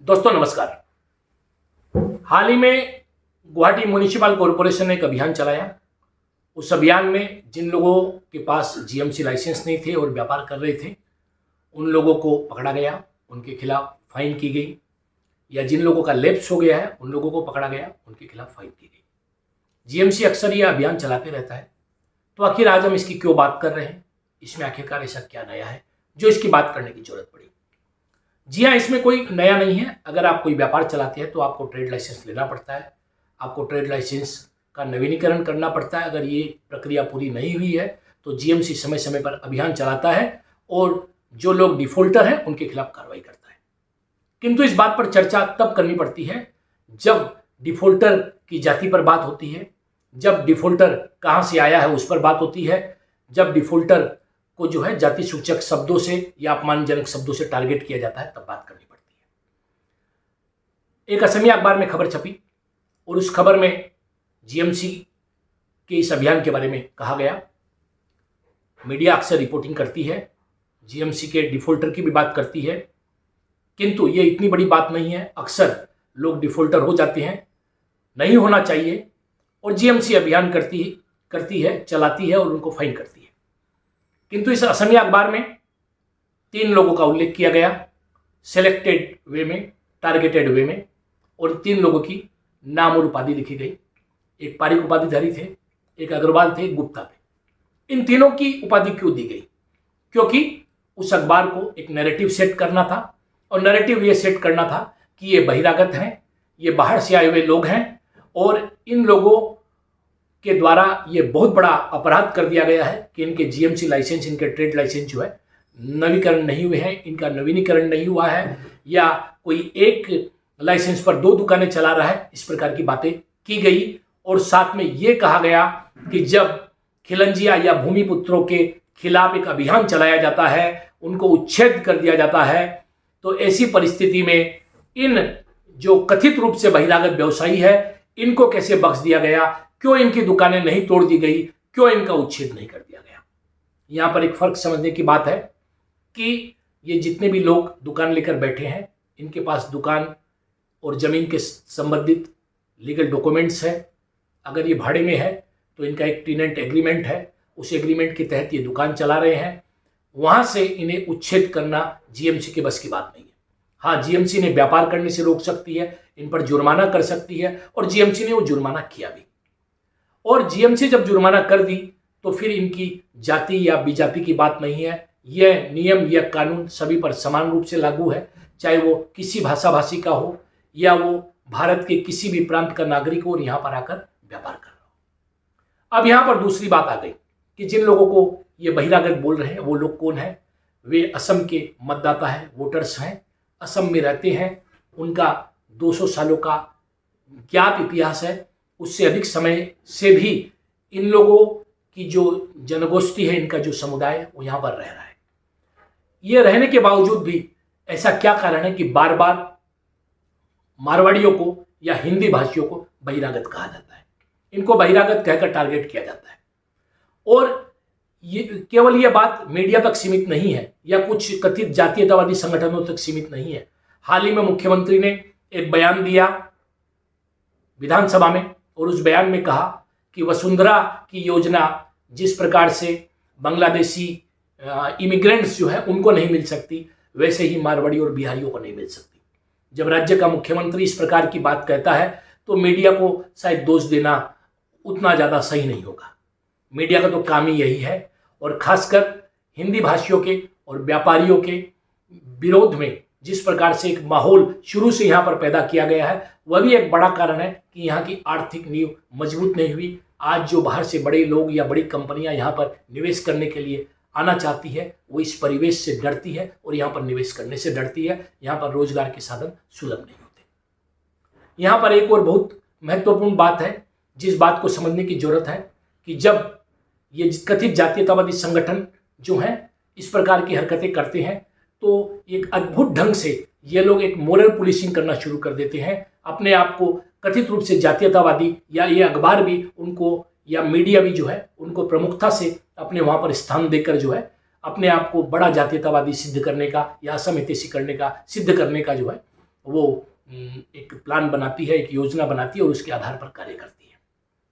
दोस्तों नमस्कार। हाल ही में गुवाहाटी म्युनिसिपल कॉरपोरेशन ने एक अभियान चलाया। उस अभियान में जिन लोगों के पास जीएमसी लाइसेंस नहीं थे और व्यापार कर रहे थे उन लोगों को पकड़ा गया, उनके खिलाफ फाइन की गई, या जिन लोगों का लैप्स हो गया है उन लोगों को पकड़ा गया, उनके खिलाफ फाइन की गई। जीएमसी अक्सर यह अभियान चलाते रहता है, तो आखिर आज हम इसकी क्यों बात कर रहे हैं, इसमें आखिरकार ऐसा क्या नया है जो इसकी बात करने की जरूरत पड़ी। जी हाँ, इसमें कोई नया नहीं है। अगर आप कोई व्यापार चलाते हैं तो आपको ट्रेड लाइसेंस लेना पड़ता है, आपको ट्रेड लाइसेंस का नवीनीकरण करना पड़ता है। अगर ये प्रक्रिया पूरी नहीं हुई है तो जीएमसी समय समय पर अभियान चलाता है और जो लोग डिफॉल्टर हैं उनके खिलाफ कार्रवाई करता है। किंतु इस बात पर चर्चा तब करनी पड़ती है जब डिफॉल्टर की जाति पर बात होती है, जब डिफॉल्टर कहाँ से आया है उस पर बात होती है, जब डिफॉल्टर को जो है जाति सूचक शब्दों से या अपमानजनक शब्दों से टारगेट किया जाता है, तब बात करनी पड़ती है। एक असमिया अखबार में खबर छपी और उस खबर में जीएमसी के इस अभियान के बारे में कहा गया। मीडिया अक्सर रिपोर्टिंग करती है, जीएमसी के डिफॉल्टर की भी बात करती है, किंतु ये इतनी बड़ी बात नहीं है। अक्सर लोग डिफॉल्टर हो जाते हैं, नहीं होना चाहिए, और जीएमसी अभियान करती है, चलाती है और उनको फाइन करती है। किंतु इस असमिया अखबार में 3 लोगों का उल्लेख किया गया, सेलेक्टेड वे में, टारगेटेड वे में, और 3 लोगों की नाम और उपाधि लिखी गई। एक पारिक उपाधिधारी थे, एक अग्रवाल थे, एक गुप्ता थे। इन तीनों की उपाधि क्यों दी गई? क्योंकि उस अखबार को एक नैरेटिव सेट करना था, और नैरेटिव ये सेट करना था कि ये बहिरागत हैं, ये बाहर से आए हुए लोग हैं, और इन लोगों के द्वारा ये बहुत बड़ा अपराध कर दिया गया है कि इनके जीएमसी लाइसेंस, इनके ट्रेड लाइसेंस जो है नवीकरण नहीं हुए हैं, इनका नवीनीकरण नहीं हुआ है, या कोई एक लाइसेंस पर 2 दुकानें चला रहा है। इस प्रकार की बातें की गई, और साथ में ये कहा गया कि जब खिलंजिया या भूमिपुत्रों के खिलाफ एक अभियान चलाया जाता है, उनको उच्छेद कर दिया जाता है, तो ऐसी परिस्थिति में इन जो कथित रूप से बहिरागत व्यवसायी है इनको कैसे बख्श दिया गया, क्यों इनकी दुकानें नहीं तोड़ दी गई, क्यों इनका उच्छेद नहीं कर दिया गया। यहां पर एक फर्क समझने की बात है कि ये जितने भी लोग दुकान लेकर बैठे हैं, इनके पास दुकान और जमीन के संबंधित लीगल डॉक्यूमेंट्स है। अगर ये भाड़े में है तो इनका एक टेनेंट एग्रीमेंट है, उस एग्रीमेंट के तहत ये दुकान चला रहे हैं। वहां से इन्हें उच्छेद करना जीएमसी के बस की बात नहीं है। हाँ, जीएमसी ने व्यापार करने से रोक सकती है, इन पर जुर्माना कर सकती है, और जीएमसी ने वो जुर्माना किया भी। और जीएमसी जब जुर्माना कर दी तो फिर इनकी जाति या विजाति की बात नहीं है। यह नियम, यह कानून सभी पर समान रूप से लागू है, चाहे वो किसी भाषा भाषी का हो या वो भारत के किसी भी प्रांत का नागरिक हो और यहाँ पर आकर व्यापार कर रहा हो। अब यहाँ पर दूसरी बात आ गई कि जिन लोगों को ये बहिरागत बोल रहे हैं वो लोग कौन है? वे असम के मतदाता हैं, वोटर्स हैं, असम में रहते हैं, उनका 200 सालों का ज्ञात इतिहास है। उससे अधिक समय से भी इन लोगों की जो जनगोष्ठी है, इनका जो समुदाय है, वो यहाँ पर रह रहा है। ये रहने के बावजूद भी ऐसा क्या कारण है कि बार बार मारवाड़ियों को या हिंदी भाषियों को बहिरागत कहा जाता है, इनको बहिरागत कहकर टारगेट किया जाता है। और ये केवल ये बात मीडिया तक सीमित नहीं है या कुछ कथित जातीयतावादी संगठनों तक सीमित नहीं है। हाल ही में मुख्यमंत्री ने एक बयान दिया विधानसभा में, और उस बयान में कहा कि वसुंधरा की योजना जिस प्रकार से बांग्लादेशी इमिग्रेंट्स जो है उनको नहीं मिल सकती, वैसे ही मारवाड़ी और बिहारियों को नहीं मिल सकती। जब राज्य का मुख्यमंत्री इस प्रकार की बात कहता है तो मीडिया को शायद दोष देना उतना ज़्यादा सही नहीं होगा। मीडिया का तो काम ही यही है, और खासकर हिंदी भाषियों के और व्यापारियों के विरोध में जिस प्रकार से एक माहौल शुरू से यहाँ पर पैदा किया गया है, वह भी एक बड़ा कारण है कि यहाँ की आर्थिक नींव मजबूत नहीं हुई। आज जो बाहर से बड़े लोग या बड़ी कंपनियां यहाँ पर निवेश करने के लिए आना चाहती है, वो इस परिवेश से डरती है और यहाँ पर निवेश करने से डरती है। यहाँ पर रोजगार के साधन सुलभ नहीं होते। यहाँ पर एक और बहुत महत्वपूर्ण बात है जिस बात को समझने की जरूरत है कि जब ये कथित जातीयतावादी संगठन जो हैं इस प्रकार की हरकतें करते हैं तो एक अद्भुत ढंग से ये लोग एक मोरल पुलिसिंग करना शुरू कर देते हैं। अपने आप को कथित रूप से जातीयतावादी, या ये अखबार भी उनको या मीडिया भी जो है उनको प्रमुखता से अपने वहाँ पर स्थान देकर जो है अपने आप को बड़ा जातीयतावादी सिद्ध करने का या असम हितैषी करने का सिद्ध करने का जो है वो एक प्लान बनाती है, एक योजना बनाती है और उसके आधार पर कार्य करती है,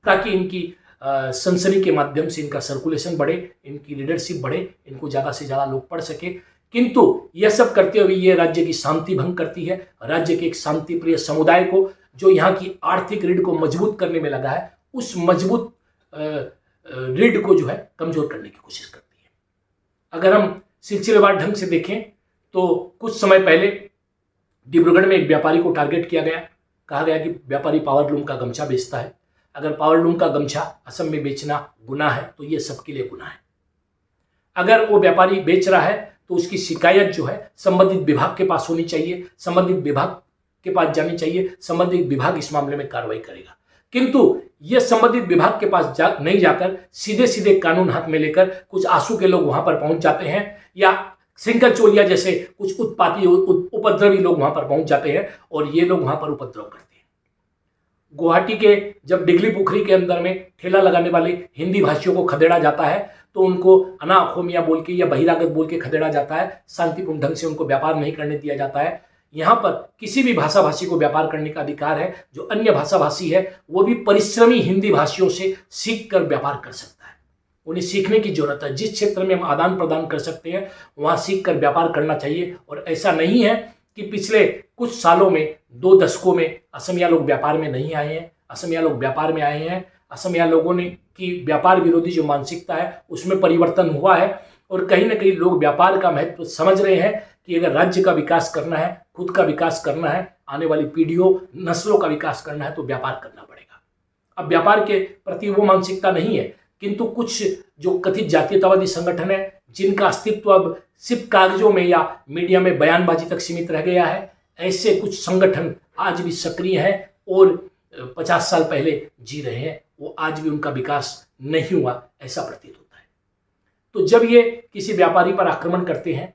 ताकि इनकी सनसनी के माध्यम से इनका सर्कुलेशन बढ़े, इनकी लीडरशिप बढ़े, इनको ज़्यादा से ज़्यादा लोग पढ़ सके। किंतु यह सब करते हुए ये राज्य की शांति भंग करती है। राज्य के एक शांति प्रिय समुदाय को, जो यहाँ की आर्थिक रीढ़ को मजबूत करने में लगा है, उस मजबूत रीढ़ को जो है कमजोर करने की कोशिश करती है। अगर हम सिलसिलेवार ढंग से देखें तो कुछ समय पहले डिब्रूगढ़ में एक व्यापारी को टारगेट किया गया। कहा गया कि व्यापारी पावरलूम का गमछा बेचता है। अगर पावरलूम का गमछा असम में बेचना गुनाह है तो ये सबके लिए गुनाह है। अगर वो व्यापारी बेच रहा है तो उसकी शिकायत जो है संबंधित विभाग के पास होनी चाहिए, संबंधित विभाग के पास जानी चाहिए, संबंधित विभाग इस मामले में कार्रवाई करेगा। किंतु यह संबंधित विभाग के पास नहीं जाकर सीधे सीधे कानून हाथ में लेकर कुछ आंसू के लोग वहां पर पहुंच जाते हैं, या सिंकल चोलिया जैसे कुछ उत्पाती उपद्रवी लोग वहां पर पहुंच जाते हैं और ये लोग वहां पर उपद्रव करते हैं। गुवाहाटी के जब डिगली पोखरी के अंदर में ठेला लगाने वाले हिंदी भाषियों को खदेड़ा जाता है तो उनको अना अखोमिया बोल के या बहिरागत बोल के खदेड़ा जाता है। शांतिपूर्ण ढंग से उनको व्यापार नहीं करने दिया जाता है। यहाँ पर किसी भी भाषा भाषी को व्यापार करने का अधिकार है। जो अन्य भाषा भाषी है वो भी परिश्रमी हिंदी भाषियों से सीख कर व्यापार कर सकता है। उन्हें सीखने की जरूरत है। जिस क्षेत्र में हम आदान प्रदान कर सकते हैं वहाँ सीख कर व्यापार करना चाहिए। और ऐसा नहीं है कि पिछले कुछ सालों में, 2 दशकों में असमिया लोग व्यापार में नहीं आए हैं। असमिया लोग व्यापार में आए हैं। असमिया लोगों ने की व्यापार विरोधी जो मानसिकता है उसमें परिवर्तन हुआ है और कहीं ना कहीं लोग व्यापार का महत्व समझ रहे हैं कि अगर राज्य का विकास करना है, खुद का विकास करना है, आने वाली पीढ़ियों नस्लों का विकास करना है तो व्यापार करना पड़ेगा। अब व्यापार के प्रति वो मानसिकता नहीं है, किंतु कुछ जो कथित जातीयतावादी संगठन है जिनका अस्तित्व अब सिर्फ कागजों में या मीडिया में बयानबाजी तक सीमित रह गया है, ऐसे कुछ संगठन आज भी सक्रिय हैं और 50 साल पहले जी रहे हैं। वो आज भी उनका विकास नहीं हुआ ऐसा प्रतीत होता है। तो जब ये किसी व्यापारी पर आक्रमण करते हैं,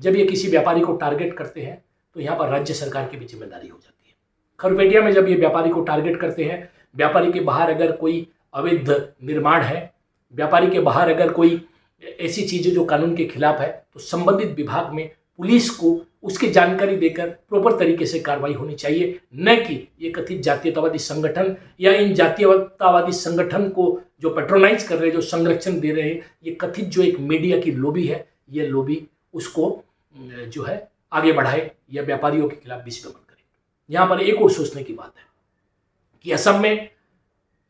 जब ये किसी व्यापारी को टारगेट करते हैं तो यहाँ पर राज्य सरकार की भी जिम्मेदारी हो जाती है। खरपेटिया में जब ये व्यापारी को टारगेट करते हैं, व्यापारी के बाहर अगर कोई अवैध निर्माण है, व्यापारी के बाहर अगर कोई ऐसी चीज़ें जो कानून के खिलाफ है, तो संबंधित विभाग में पुलिस को उसकी जानकारी देकर प्रॉपर तरीके से कार्रवाई होनी चाहिए, न कि ये कथित जातीयतावादी संगठन या इन जातीयतावादी संगठन को जो पेट्रोनाइज कर रहे हैं, जो संरक्षण दे रहे हैं, ये कथित जो एक मीडिया की लॉबी है, ये लॉबी उसको जो है आगे बढ़ाए या व्यापारियों के खिलाफ विषगमन करे। यहाँ पर एक और सोचने की बात है कि असम में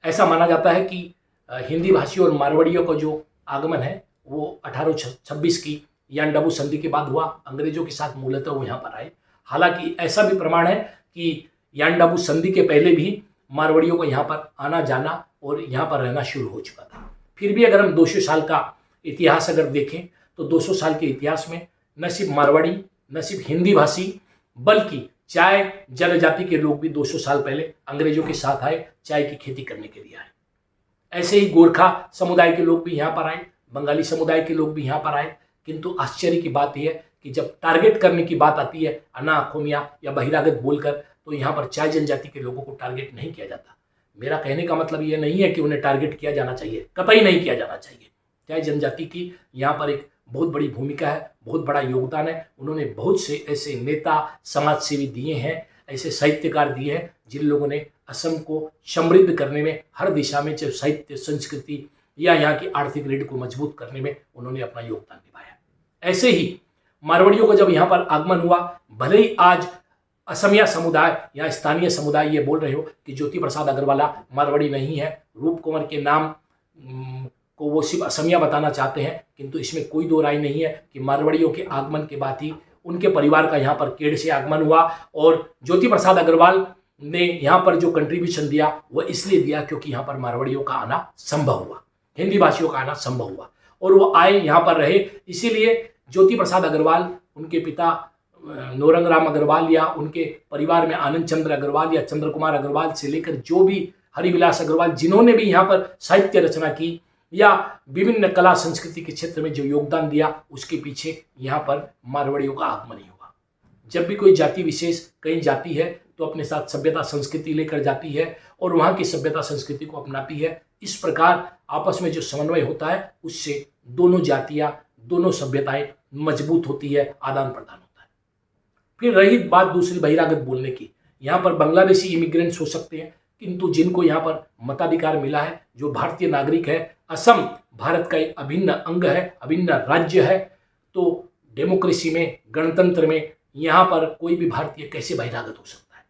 ऐसा माना जाता है कि हिंदी भाषियों और मारवाड़ियों का जो आगमन है वो 1826 की यानडाबू संधि के बाद हुआ। अंग्रेजों के साथ मूलतः वो यहाँ पर आए। हालांकि ऐसा भी प्रमाण है कि यानडाबू संधि के पहले भी मारवाड़ियों को यहाँ पर आना जाना और यहाँ पर रहना शुरू हो चुका था। फिर भी अगर हम 200 साल का इतिहास अगर देखें तो 200 साल के इतिहास में न सिर्फ मारवाड़ी, न सिर्फ हिंदी भाषी, बल्कि चाय जनजाति के लोग भी 200 साल पहले अंग्रेजों के साथ आए, चाय की खेती करने के लिए आए। ऐसे ही गोरखा समुदाय के लोग भी यहाँ पर आए, बंगाली समुदाय के लोग भी यहाँ पर आए। किंतु आश्चर्य की बात यह है कि जब टारगेट करने की बात आती है अना अखोमिया या बहिरागत बोलकर, तो यहाँ पर चाय जनजाति के लोगों को टारगेट नहीं किया जाता। मेरा कहने का मतलब यह नहीं है कि उन्हें टारगेट किया जाना चाहिए, कतई नहीं किया जाना चाहिए। चाय जनजाति की यहाँ पर एक बहुत बड़ी भूमिका है, बहुत बड़ा योगदान है। उन्होंने बहुत से ऐसे नेता, समाज सेवी दिए हैं, ऐसे साहित्यकार दिए हैं जिन लोगों ने असम को समृद्ध करने में हर दिशा में, चाहे साहित्य, संस्कृति या यहाँ की आर्थिक रीढ़ को मजबूत करने में उन्होंने अपना योगदान निभाया। ऐसे ही मारवाड़ियों का जब यहाँ पर आगमन हुआ, भले ही आज असमिया समुदाय या स्थानीय समुदाय ये बोल रहे हो कि ज्योति प्रसाद अग्रवाला मारवाड़ी नहीं है, रूप कुंवर के नाम को वो सिर्फ असमिया बताना चाहते हैं, किंतु इसमें कोई दो राय नहीं है कि मारवाड़ियों के आगमन के बाद ही उनके परिवार का यहाँ पर केड़ से आगमन हुआ। और ज्योति प्रसाद अग्रवाल ने यहाँ पर जो कंट्रीब्यूशन दिया वो इसलिए दिया क्योंकि यहाँ पर मारवाड़ियों का आना संभव हुआ, हिंदी भाषियों का आना संभव हुआ और वो आए, यहाँ पर रहे। इसीलिए ज्योति प्रसाद अग्रवाल, उनके पिता नौरंग राम अग्रवाल या उनके परिवार में आनंद चंद्र अग्रवाल या चंद्र कुमार अग्रवाल से लेकर जो भी हरिविलास अग्रवाल जिन्होंने भी यहाँ पर साहित्य रचना की या विभिन्न कला संस्कृति के क्षेत्र में जो योगदान दिया, उसके पीछे यहाँ पर मारवाड़ियों का आगमन ही हुआ। जब भी कोई जाति विशेष कहीं जाती है तो अपने साथ सभ्यता संस्कृति लेकर जाती है और वहाँ की सभ्यता संस्कृति को अपनाती है। इस प्रकार आपस में जो समन्वय होता है उससे दोनों जातियाँ, दोनों सभ्यताएं मजबूत होती है, आदान प्रदान होता है। फिर रही बात दूसरी बहिरागत बोलने की, यहाँ पर बांग्लादेशी इमिग्रेंट्स हो सकते हैं, किंतु जिनको यहाँ पर मताधिकार मिला है, जो भारतीय नागरिक है, असम भारत का एक अभिन्न अंग है, अभिन्न राज्य है, तो डेमोक्रेसी में, गणतंत्र में यहाँ पर कोई भी भारतीय कैसे बहिरागत हो सकता है?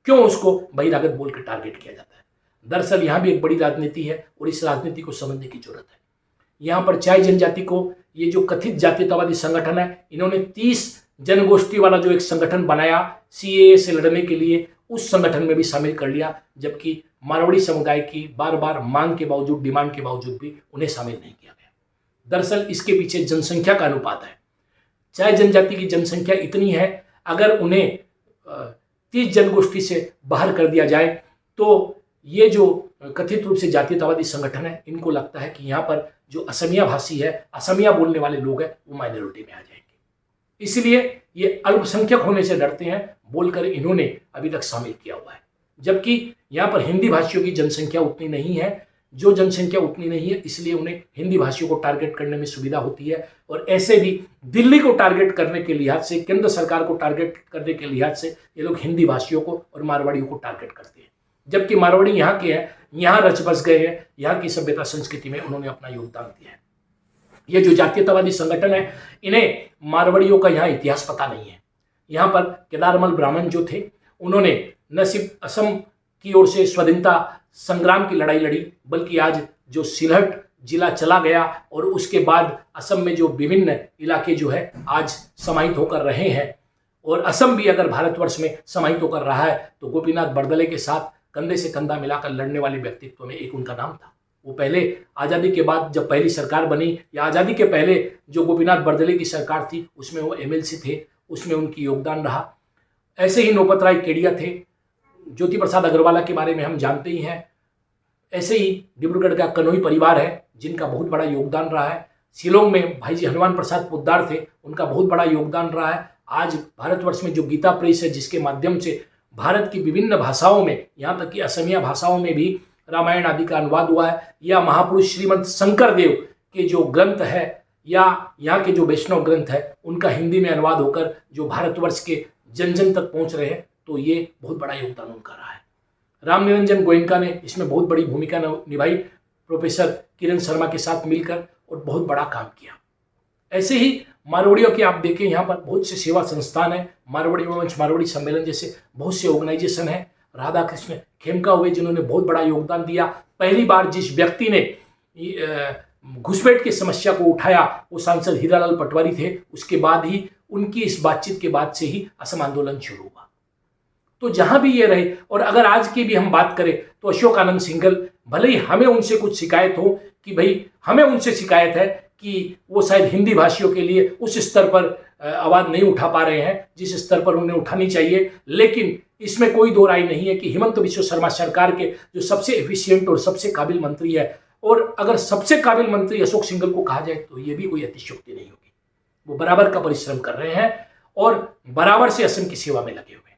क्यों उसको बहिरागत बोल कर टारगेट किया जाता है? दरअसल यहाँ भी एक बड़ी राजनीति है और इस राजनीति को समझने की जरूरत है। यहाँ पर चाय जनजाति को, ये जो कथित जातीयतावादी संगठन है, इन्होंने 30 जनगोष्ठी वाला जो एक संगठन बनाया सीएए से लड़ने के लिए, उस संगठन में भी शामिल कर लिया, जबकि मारवाड़ी समुदाय की बार बार मांग के बावजूद, डिमांड के बावजूद भी उन्हें शामिल नहीं किया गया। दरअसल इसके पीछे जनसंख्या का अनुपात है। चाय जनजाति की जनसंख्या इतनी है, अगर उन्हें 30 जनगोष्ठी से बाहर कर दिया जाए तो ये जो कथित रूप से जातीयतावादी संगठन है, इनको लगता है कि यहाँ पर जो असमिया भाषी है, असमिया बोलने वाले लोग हैं, वो माइनॉरिटी में आ जाएंगे। इसलिए ये अल्पसंख्यक होने से डरते हैं, बोलकर इन्होंने अभी तक शामिल किया हुआ है। जबकि यहाँ पर हिंदी भाषियों की जनसंख्या उतनी नहीं है, जो जनसंख्या उतनी नहीं है इसलिए उन्हें हिंदी भाषियों को टारगेट करने में सुविधा होती है। और ऐसे भी दिल्ली को टारगेट करने के लिहाज से, केंद्र सरकार को टारगेट करने के लिहाज से ये लोग हिंदी भाषियों को और मारवाड़ियों को टारगेट करते हैं। जबकि मारवाड़ी यहाँ के हैं, यहाँ रच बस गए हैं, यहाँ की सभ्यता संस्कृति में उन्होंने अपना योगदान दिया है। ये जो जातीयतावादी संगठन है, इन्हें मारवाड़ियों का यहाँ इतिहास पता नहीं है। यहाँ पर केदारमल ब्राह्मण जो थे, उन्होंने न सिर्फ असम की ओर से स्वाधीनता संग्राम की लड़ाई लड़ी, बल्कि आज जो सिलहट जिला चला गया और उसके बाद असम में जो विभिन्न इलाके जो है आज समाहित होकर रहे हैं, और असम भी अगर भारतवर्ष में समाहित होकर रहा है तो गोपीनाथ बरदले के साथ कंधे से कंधा मिलाकर लड़ने वाले व्यक्तित्व में एक उनका नाम था। वो पहले आज़ादी के बाद जब पहली सरकार बनी, या आज़ादी के पहले जो गोपीनाथ बरदले की सरकार थी, उसमें वो एमएलसी थे, उसमें उनकी योगदान रहा। ऐसे ही नौपत राय केडिया थे, ज्योति प्रसाद अग्रवाला के बारे में हम जानते ही हैं। ऐसे ही डिब्रूगढ़ का कनोई परिवार है, जिनका बहुत बड़ा योगदान रहा है। शिलोंग में भाई जी हनुमान प्रसाद पोद्दार थे, उनका बहुत बड़ा योगदान रहा है। आज भारतवर्ष में जो गीता प्रेस है, जिसके माध्यम से भारत की विभिन्न भाषाओं में, यहाँ तक कि असमिया भाषाओं में भी रामायण आदि का अनुवाद हुआ है, या महापुरुष श्रीमंत शंकर देव के जो ग्रंथ है, या यहाँ के जो वैष्णव ग्रंथ है, उनका हिंदी में अनुवाद होकर जो भारतवर्ष के जन जन तक पहुँच रहे हैं, तो ये बहुत बड़ा योगदान उनका रहा है। राम निरंजन गोयनका ने इसमें बहुत बड़ी भूमिका निभाई, प्रोफेसर किरण शर्मा के साथ मिलकर, और बहुत बड़ा काम किया। ऐसे ही मारवाड़ियों के आप देखें, यहाँ पर बहुत से सेवा संस्थान है, मारवाड़ी मंच, मारवाड़ी सम्मेलन जैसे बहुत से ऑर्गेनाइजेशन है। राधा कृष्ण खेमका हुए, जिन्होंने बहुत बड़ा योगदान दिया। पहली बार जिस व्यक्ति ने घुसपैठ की समस्या को उठाया, वो सांसद हीरालाल पटवारी थे। उसके बाद ही, उनकी इस बातचीत के बाद से ही असम आंदोलन शुरू हुआ। तो जहां भी ये रहे, और अगर आज की भी हम बात करें तो अशोक आनंद सिंघल, भले ही हमें उनसे कुछ शिकायत हो कि भाई हमें उनसे शिकायत है कि वो शायद हिंदी भाषियों के लिए उस स्तर पर आवाज़ नहीं उठा पा रहे हैं जिस स्तर पर उन्हें उठानी चाहिए, लेकिन इसमें कोई दो राय नहीं है कि हिमंत बिस्वा शर्मा सरकार के जो सबसे एफिशिएंट और सबसे काबिल मंत्री है, और अगर सबसे काबिल मंत्री अशोक सिंघल को कहा जाए तो ये भी कोई अतिशयोक्ति नहीं होगी। वो बराबर का परिश्रम कर रहे हैं और बराबर से असम की सेवा में लगे हुए।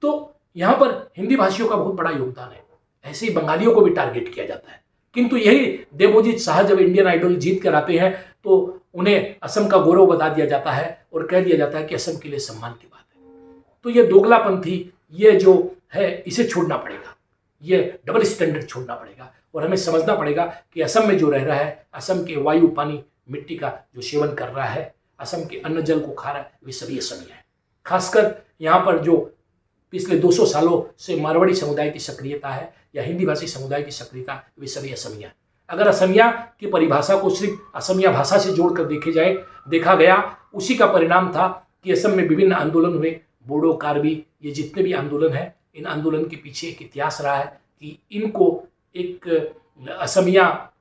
तो यहाँ पर हिंदी भाषियों का बहुत बड़ा योगदान है। ऐसे ही बंगालियों को भी टारगेट किया जाता है, किंतु यही देवोजीत शाह जब इंडियन आइडल जीत कर आते हैं तो उन्हें असम का गौरव बता दिया जाता है और कह दिया जाता है कि असम के लिए सम्मान की बात है। तो ये दोगलापंथी, ये जो है, इसे छोड़ना पड़ेगा, ये डबल स्टैंडर्ड छोड़ना पड़ेगा, और हमें समझना पड़ेगा कि असम में जो रह रहा है, असम के वायु, पानी, मिट्टी का जो सेवन कर रहा है, असम के अन्न जल को खा रहा है, वे सभी असमिया है। खासकर यहाँ पर जो पिछले 200 सालों से मारवाड़ी समुदाय की सक्रियता है या हिंदी भाषी समुदाय की सक्रियता, वे सभी असमिया। अगर असमिया की परिभाषा को सिर्फ असमिया भाषा से जोड़कर देखा गया, उसी का परिणाम था कि असम में विभिन्न आंदोलन हुए, बोडो, कार्बी, ये जितने भी आंदोलन हैं, इन आंदोलन के पीछे एक इतिहास रहा है कि इनको एक असमिया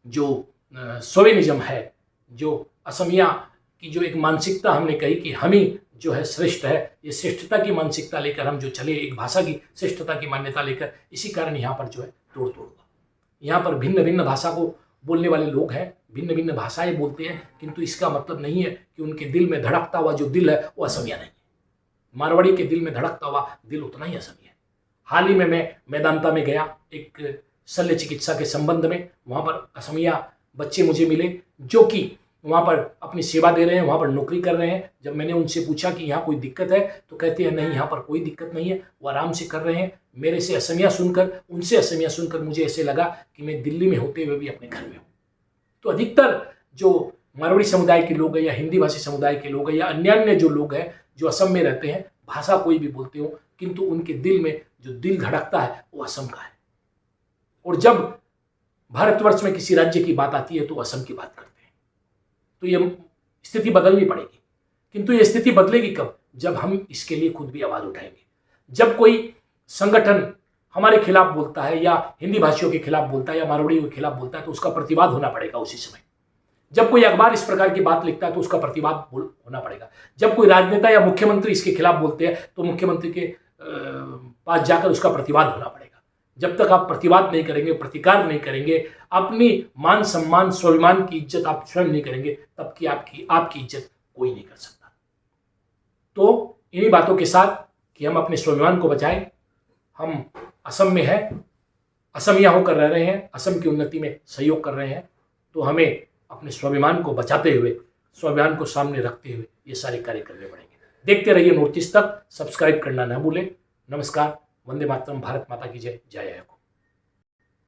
जो सोवेनिज्म है, जो असमिया की जो एक मानसिकता हमने कही कि हम ही जो है श्रेष्ठ है, ये श्रेष्ठता की मानसिकता लेकर हम जो चले, एक भाषा की श्रेष्ठता की मान्यता लेकर, इसी कारण यहाँ पर जो है तोड़ हुआ। यहाँ पर भिन्न भिन्न भाषा को बोलने वाले लोग हैं, भिन्न भिन्न भाषाएं बोलते हैं, किंतु इसका मतलब नहीं है कि उनके दिल में धड़कता हुआ जो दिल है वो असमिया नहीं है। मारवाड़ी के दिल में धड़कता हुआ दिल उतना ही असमिया है। हाल ही में मैं मेदांता में गया एक शल्य चिकित्सा के संबंध में, वहाँ पर असमिया बच्चे मुझे मिले जो कि वहाँ पर अपनी सेवा दे रहे हैं, वहाँ पर नौकरी कर रहे हैं। जब मैंने उनसे पूछा कि यहाँ कोई दिक्कत है तो कहते हैं नहीं, यहाँ पर कोई दिक्कत नहीं है, वो आराम से कर रहे हैं। मेरे से असमिया सुनकर, उनसे असमिया सुनकर मुझे ऐसे लगा कि मैं दिल्ली में होते हुए भी अपने घर में हूँ। तो अधिकतर जो मारवाड़ी समुदाय के लोग हैं या हिंदी भाषी समुदाय के लोग हैं या अन्य जो लोग हैं जो असम में रहते हैं, भाषा कोई भी बोलते हो, किंतु उनके दिल में जो दिल धड़कता है वो असम का है। और जब भारतवर्ष में किसी राज्य की बात आती है तो असम की बात करते हैं। तो ये स्थिति बदलनी पड़ेगी, किंतु ये स्थिति बदलेगी कब? जब हम इसके लिए खुद भी आवाज उठाएंगे। जब कोई संगठन हमारे खिलाफ बोलता है या हिंदी भाषियों के खिलाफ बोलता है या मारवाड़ियों के खिलाफ बोलता है तो उसका प्रतिवाद होना पड़ेगा उसी समय। जब कोई अखबार इस प्रकार की बात लिखता है तो उसका प्रतिवाद होना पड़ेगा। जब कोई राजनेता या मुख्यमंत्री इसके खिलाफ बोलते हैं तो मुख्यमंत्री के पास जाकर उसका प्रतिवाद होना पड़ेगा। जब तक आप प्रतिवाद नहीं करेंगे, प्रतिकार नहीं करेंगे, अपनी मान सम्मान स्वाभिमान की इज्जत आप स्वयं नहीं करेंगे, तब की आपकी इज्जत कोई नहीं कर सकता। तो इन्हीं बातों के साथ कि हम अपने स्वाभिमान को बचाएं, हम असम में हैं, असमिया होकर रह रहे हैं, असम की उन्नति में सहयोग कर रहे हैं, तो हमें अपने स्वाभिमान को बचाते हुए, स्वाभिमान को सामने रखते हुए ये सारे कार्य करने पड़ेंगे। देखते रहिए नॉर्थ ईस्ट तक, सब्सक्राइब करना ना भूलें। नमस्कार, वंदे मातरम, भारत माता की जय, जय आया।